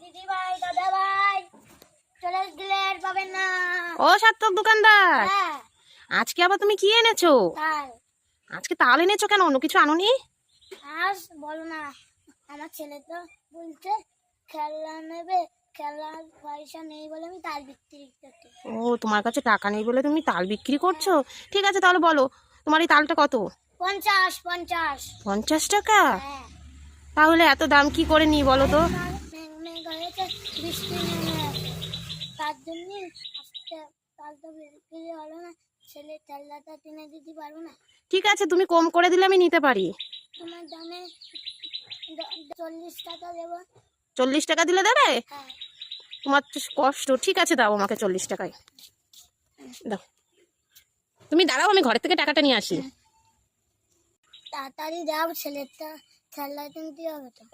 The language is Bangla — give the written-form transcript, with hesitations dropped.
দিদি ভাই, দাদা ভাই, চলে দিলে আর পাবেন না। ও সার্থক দোকানদার, হ্যাঁ, আজকে আবার তুমি কি এনেছো? তাই আজকে তাল এনেছো কেন? অন্য কিছু আনোনি? আজ বলো না, আমার ছেলে তো বলছে খেলনা নেবে, খেলার পয়সা নেই বলে আমি তাল বিক্রি করতে। ও, তোমার কাছে টাকা নেই বলে তুমি তাল বিক্রি করছো? ঠিক আছে, তাহলে বলো তোমার এই তালটা কত? 50 50। 50 টাকা? হ্যাঁ, তাহলে এত দাম কি করে নিই বলো তো? মেঘ হয়েছে, বৃষ্টি নেমে আছে, তার জন্য আজকে তালটা বিক্রি হলো না। ছেলে খেলনাটা কিনে দিতে পারবো না। ঠিক আছে, তুমি কম করে দিলে আমি নিতে পারি। তোমার দামে 40 টাকা দেবো। 40 টাকা দিলে দেবে? হ্যাঁ, তোমার তো কষ্ট। ঠিক আছে, দাও আমাকে 40 টাকায় দাও। তুমি দাঁড়াও, আমি ঘরের থেকে টাকাটা নিয়ে আসি। তাড়াতাড়ি দাও, ছেলেটা খেলনা কিনতে হবে তো।